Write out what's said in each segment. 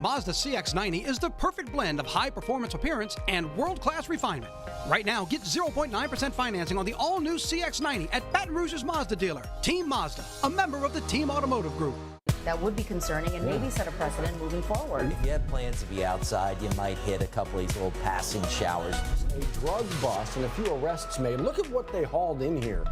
Mazda CX-90 is the perfect blend of high-performance appearance and world-class refinement. Right now, get 0.9% financing on the all-new CX-90 at Baton Rouge's Mazda dealer. Team Mazda, a member of the Team Automotive Group. That would be concerning and maybe set a precedent moving forward. If you had plans to be outside, you might hit a couple of these little passing showers. A drug bust and a few arrests made. Look at what they hauled in here.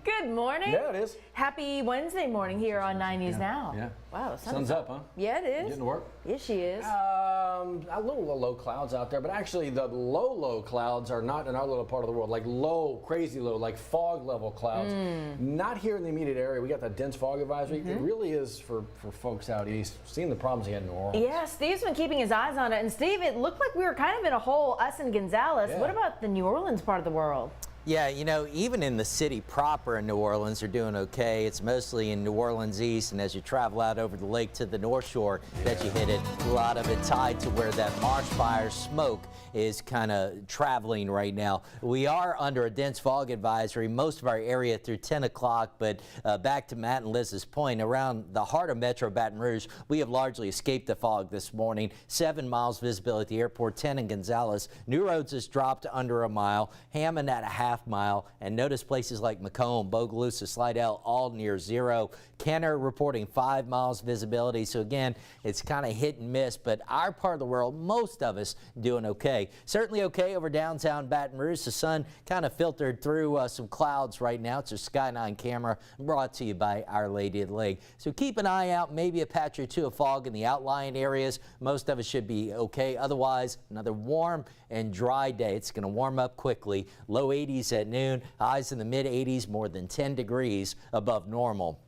Good morning. Yeah, it is. Happy Wednesday morning here on 9 News Now. Yeah. Wow, the Sun's up, huh? Yeah, it is. Getting to work? Yes, she is. A little low clouds out there, but actually the low clouds are not in our little part of the world, like low, crazy low, like fog level clouds. Not here in the immediate area. We got that dense fog advisory. It really is for folks out east. Seeing the problems he had in New Orleans. Yeah, Steve's been keeping his eyes on it. And Steve, it looked like we were kind of in a hole, us and Gonzales. Yeah. What about the New Orleans part of the world? Yeah, you know, even in the city proper in New Orleans, they're doing okay. It's mostly in New Orleans East, and as you travel out over the lake to the North Shore, that you hit it. A lot of it tied to where that marsh fire smoke is kind of traveling right now. We are under a dense fog advisory, most of our area through 10 o'clock, but back to Matt and Liz's point, around the heart of Metro Baton Rouge, we have largely escaped the fog this morning. 7 miles visibility at the airport, 10 in Gonzales. New Roads has dropped under a mile, Hammond at a half-mile, and notice places like Macomb, Bogalusa, Slidell, all near zero. Kenner reporting 5 miles visibility. So again, it's kind of hit and miss, but our part of the world, most of us doing okay. Certainly okay over downtown Baton Rouge. The sun kind of filtered through some clouds right now. It's a Sky9 camera brought to you by Our Lady of the Lake. So keep an eye out, maybe a patch or two of fog in the outlying areas. Most of us should be okay. Otherwise, another warm and dry day. It's going to warm up quickly. Low 80s at noon, highs in the mid 80s, more than 10 degrees above normal.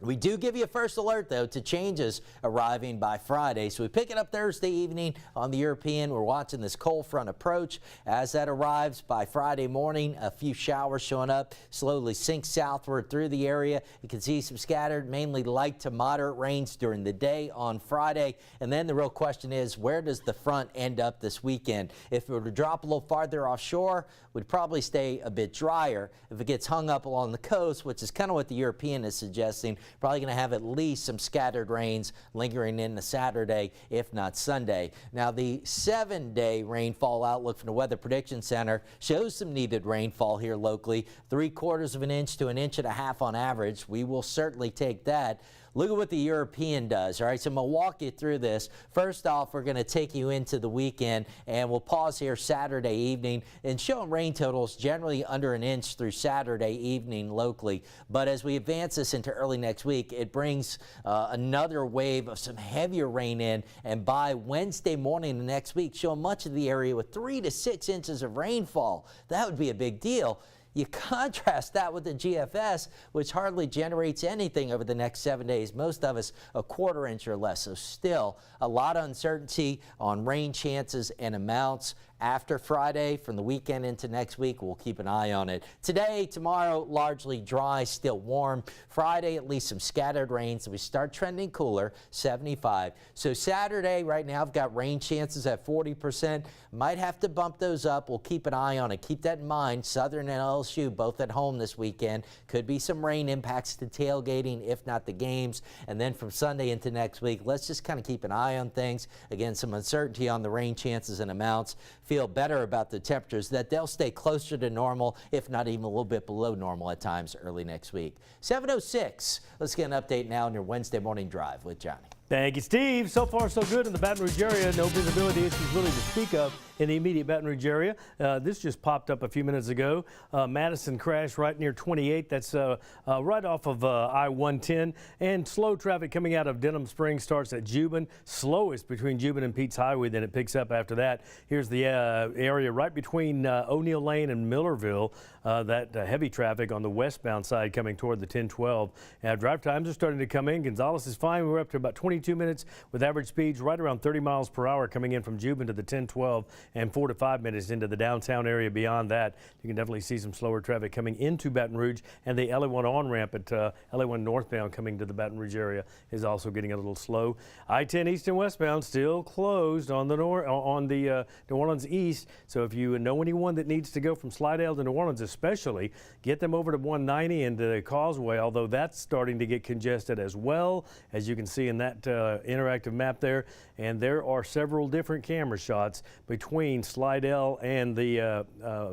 We do give you a first alert, though, to changes arriving by Friday. So we pick it up Thursday evening on the European. We're watching this cold front approach. As that arrives by Friday morning, a few showers showing up, slowly sinks southward through the area. You can see some scattered, mainly light to moderate rains during the day on Friday. And then the real question is, where does the front end up this weekend? If it were to drop a little farther offshore, we'd probably stay a bit drier. If it gets hung up along the coast, which is kind of what the European is suggesting, probably going to have at least some scattered rains lingering into Saturday, if not Sunday. Now, the 7-day rainfall outlook from the Weather Prediction Center shows some needed rainfall here locally, 3/4 of an inch to 1.5 inches on average. We will certainly take that. Look at what the European does. All right, so I'm going to walk you through this. First off, we're going to take you into the weekend, and we'll pause here Saturday evening and show rain totals generally under 1 inch through Saturday evening locally. But as we advance this into early next week, it brings another wave of some heavier rain in, and by Wednesday morning the next week, show much of the area with 3 to 6 inches of rainfall. That would be a big deal. You contrast that with the GFS, which hardly generates anything over the next 7 days. Most of us a 1/4 inch or less. So still a lot of uncertainty on rain chances and amounts. After Friday, from the weekend into next week, we'll keep an eye on it. Today, tomorrow, largely dry, still warm. Friday, at least some scattered rains. We start trending cooler, 75. So Saturday, right now, I've got rain chances at 40%. Might have to bump those up. We'll keep an eye on it. Keep that in mind. Southern and LSU both at home this weekend. Could be some rain impacts to tailgating, if not the games. And then from Sunday into next week, let's just kind of keep an eye on things. Again, some uncertainty on the rain chances and amounts. Feel better about the temperatures, that they'll stay closer to normal, if not even a little bit below normal at times early next week. 7:06. Let's get an update now on your Wednesday morning drive with Johnny. Thank you, Steve. So far, so good in the Baton Rouge area. No visibility issues really to speak of in the immediate Baton Rouge area. This just popped up a few minutes ago. Madison crash right near 28. That's right off of I-110. And slow traffic coming out of Denham Springs starts at Juban. Slowest between Juban and Pete's Highway. Then it picks up after that. Here's the area right between O'Neill Lane and Millerville. That heavy traffic on the westbound side coming toward the 1012. Drive times are starting to come in. Gonzales is fine. We're up to about 20 22 minutes with average speeds right around 30 miles per hour coming in from Juban to the 10-12 and 4 to 5 minutes into the downtown area. Beyond that, you can definitely see some slower traffic coming into Baton Rouge, and the LA1 on-ramp at LA1 northbound coming to the Baton Rouge area is also getting a little slow. I-10 east and westbound still closed on the New Orleans east, so if you know anyone that needs to go from Slidell to New Orleans especially, get them over to 190 and the Causeway, although that's starting to get congested as well, as you can see in that interactive map there. And there are several different camera shots between Slidell and the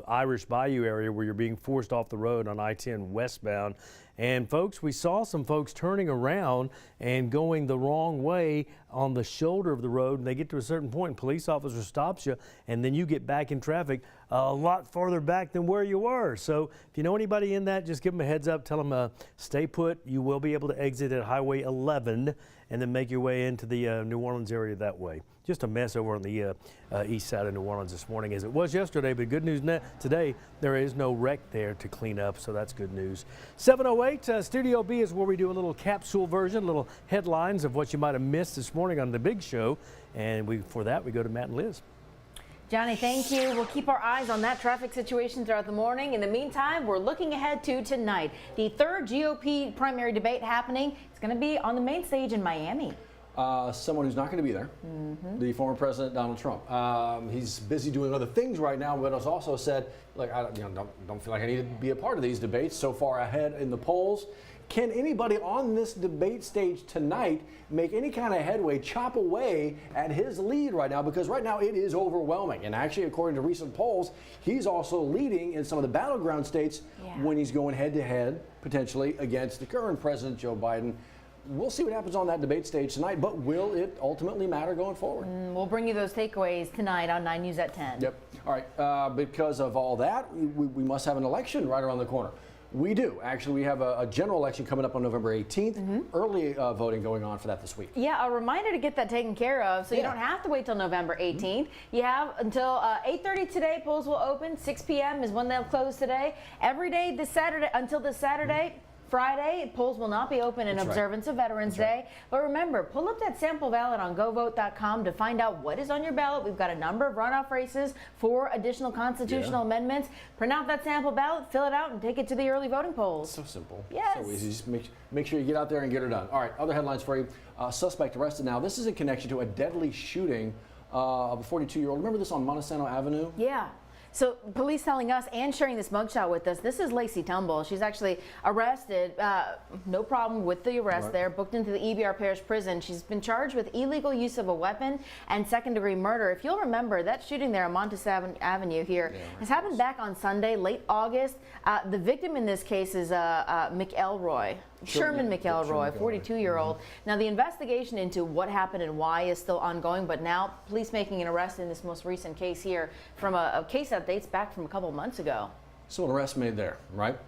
Irish Bayou area where you're being forced off the road on I-10 westbound. And folks, we saw some folks turning around and going the wrong way on the shoulder of the road, and they get to a certain point, police officer stops you, and then you get back in traffic a lot farther back than where you were. So if you know anybody in that, just give them a heads up, tell them stay put. You will be able to exit at Highway 11 and then make your way into the New Orleans area that way. Just a mess over on the east side of New Orleans this morning, as it was yesterday, but good news today, there is no wreck there to clean up, so that's good news. 7:08, Studio B is where we do a little capsule version, little headlines of what you might have missed this morning on the big show, and for that we go to Matt and Liz. Johnny, thank you. We'll keep our eyes on that traffic situation throughout the morning. In the meantime, we're looking ahead to tonight. The third GOP primary debate happening. It's going to be on the main stage in Miami. Someone who's not going to be there, the former President Donald Trump. He's busy doing other things right now, but has also said, like, I don't feel like I need to be a part of these debates. So far ahead in the polls. Can anybody on this debate stage tonight make any kind of headway, chop away at his lead right now? Because right now it is overwhelming. And actually, according to recent polls, he's also leading in some of the battleground states when he's going head-to-head, potentially, against the current President, Joe Biden. We'll see what happens on that debate stage tonight, but will it ultimately matter going forward? We'll bring you those takeaways tonight on 9 News at 10. Yep. All right. Because of all that, we must have an election right around the corner. We do. Actually, we have a general election coming up on November 18th. Early voting going on for that this week. Yeah, a reminder to get that taken care of so you don't have to wait till November 18th. You have until 8:30 today. Polls will open. 6 p.m. is when they'll close today. Every day this Saturday until this Saturday. Friday, polls will not be open in observance of Veterans Day. But remember, pull up that sample ballot on govote.com to find out what is on your ballot. We've got a number of runoff races for additional constitutional amendments. Print out that sample ballot, fill it out, and take it to the early voting polls. So simple. Yes. So easy. Just make sure you get out there and get her done. All right, other headlines for you. Suspect arrested now. This is in connection to a deadly shooting of a 42-year-old. Remember this on Montesano Avenue? Yeah. So police telling us and sharing this mugshot with us, this is Lacey Tumble. She's actually arrested, no problem with the arrest there, booked into the EBR Parish Prison. She's been charged with illegal use of a weapon and second-degree murder. If you'll remember, that shooting there on Montesano Avenue here has happened back on Sunday, late August. The victim in this case is McElroy. Sherman McElroy, 42-year-old. Now, the investigation into what happened and why is still ongoing, but now police making an arrest in this most recent case here from a case that dates back from a couple months ago. So an arrest made there, right?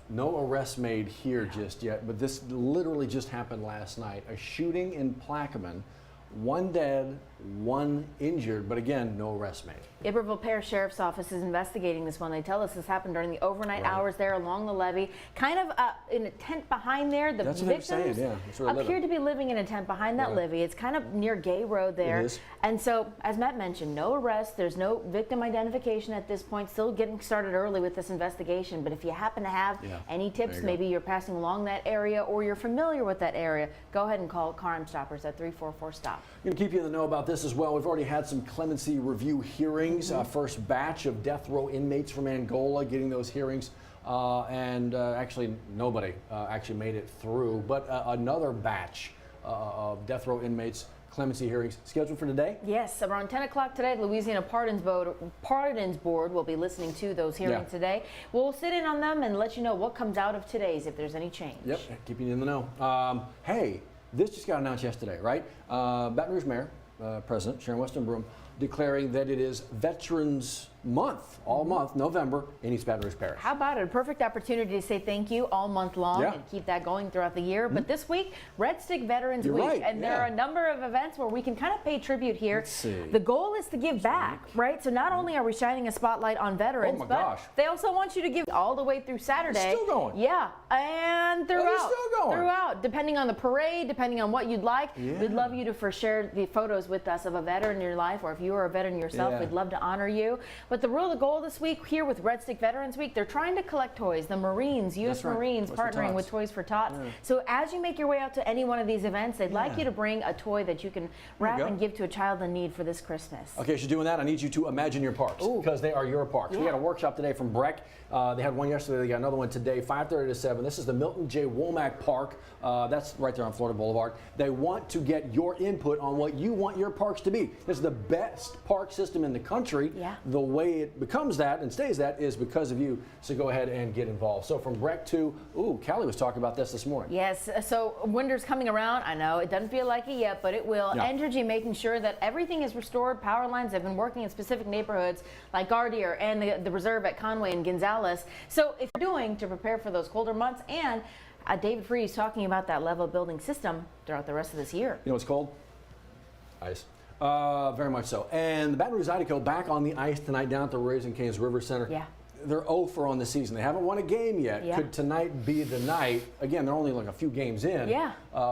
No arrest made here just yet, but this literally just happened last night. A shooting in Plaquemine, 1 dead, 1 injured, but again, no arrest made. Iberville Parish Sheriff's Office is investigating this one. They tell us this happened during the overnight hours there along the levee, kind of in a tent behind there. The victims appear to be living in a tent behind that levee. It's kind of near Gay Road there. It is. And so, as Matt mentioned, no arrest. There's no victim identification at this point. Still getting started early with this investigation. But if you happen to have any tips, maybe you're passing along that area or you're familiar with that area, go ahead and call Crime Stoppers at 344-STOP. I'm going to keep you in the know about this as well. We've already had some clemency review hearings. First batch of death row inmates from Angola getting those hearings. Actually, nobody actually made it through. But another batch of death row inmates clemency hearings scheduled for today? Yes, around 10 o'clock today, the Louisiana Pardons Board will be listening to those hearings today. We'll sit in on them and let you know what comes out of today's if there's any change. Yep, keeping you in the know. Hey, this just got announced yesterday, right? Baton Rouge Mayor, President Sharon Weston Broom, declaring that it is Veterans month, all month, November, in East Baton Rouge Parish. How about it? A perfect opportunity to say thank you all month long Yeah. and keep that going throughout the year. But this week, Red Stick Veterans You're Week, right, and there are a number of events where we can kind of pay tribute here. Let's see. The goal is to give back, right? So not only are we shining a spotlight on veterans, Oh my but gosh. they also want you to give all the way through Saturday. It's still going. Yeah, and throughout. they're still going. Throughout, depending on the parade, depending on what you'd like. Yeah. We'd love you to share the photos with us of a veteran in your life, or if you are a veteran yourself, Yeah. we'd love to honor you. But the goal this week here with Red Stick Veterans Week, they're trying to collect toys. The Marines, U.S. That's right. Marines, Toys for partnering with Tots. Toys for Tots. So as you make your way out to any one of these events, they'd like you to bring a toy that you can wrap go. and give to a child in need for this Christmas. Okay, as you're doing that, I need you to imagine your parks, because they are your parks. We had a workshop today from Breck. They had one yesterday. They got another one today, 5:30 to 7. This is the Milton J. Womack Park. That's right there on Florida Boulevard. They want to get your input on what you want your parks to be. This is the best park system in the country. Yeah. The way it becomes that and stays that is because of you. So go ahead and get involved. So from Breck to, Callie was talking about this morning. Yes, so winter's coming around. I know it doesn't feel like it yet, but it will. Yeah. Entergy making sure that everything is restored. Power lines have been working in specific neighborhoods like Gardier and the reserve at Conway and Gonzales. So if you're doing to prepare for those colder months, and David Freeze talking about that level building system throughout the rest of this year. You know what's cold? Ice. Very much so. And the Baton Rouge Zydeco back on the ice tonight down at the Raising Cane's River Center. Yeah. They're 0-for on the season. They haven't won a game yet. Yeah. Could tonight be the night? Again, they're only like a few games in. Yeah.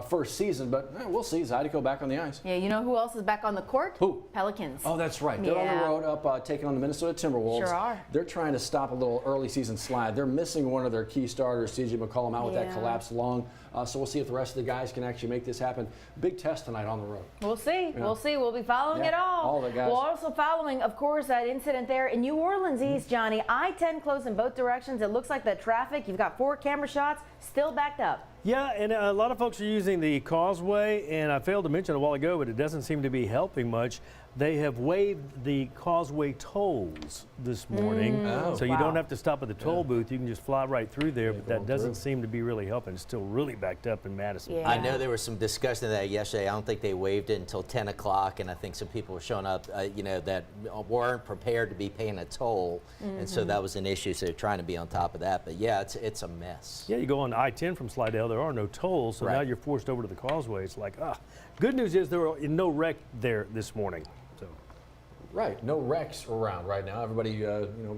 First season, but we'll see. Zydeco back on the ice. Yeah, you know who else is back on the court? Who? Pelicans. Oh, that's right. They're on the Yeah. road up taking on the Minnesota Timberwolves. Sure are. They're trying to stop a little early season slide. They're missing one of their key starters, C.J. McCollum, out with that Yeah. collapsed lung. So we'll see if the rest of the guys can actually make this happen. Big test tonight on the road. We'll see. We'll see. We'll be following it all. All the guys. We're also following, of course, that incident there in New Orleans East, Johnny. I-10 closed in both directions. It looks like the traffic, you've got 4 camera shots, still backed up. Yeah, and a lot of folks are using the causeway, and I failed to mention a while ago, but it doesn't seem to be helping much. They have waived the causeway tolls this morning, so you don't have to stop at the toll booth. You can just fly right through there, but that doesn't seem to be really helping. It's still really backed up in Madison. Yeah. I know there was some discussion of that yesterday. I don't think they waived it until 10 o'clock, and I think some people were showing up, that weren't prepared to be paying a toll, and so that was an issue, so they're trying to be on top of that. But yeah, it's a mess. Yeah, you go on I-10 from Slidell, there are no tolls, so now you're forced over to the causeway. It's like, good news is there were no wreck there this morning. So. Right. No wrecks around right now. Everybody,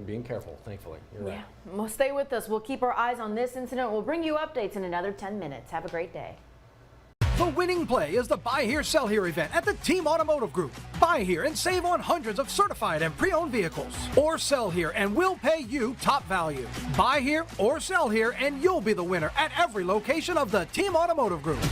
being careful, thankfully. You're right. Yeah. Well, stay with us. We'll keep our eyes on this incident. We'll bring you updates in another 10 minutes. Have a great day. The winning play is the Buy Here, Sell Here event at the Team Automotive Group. Buy here and save on hundreds of certified and pre-owned vehicles. Or sell here and we'll pay you top value. Buy here or sell here and you'll be the winner at every location of the Team Automotive Group.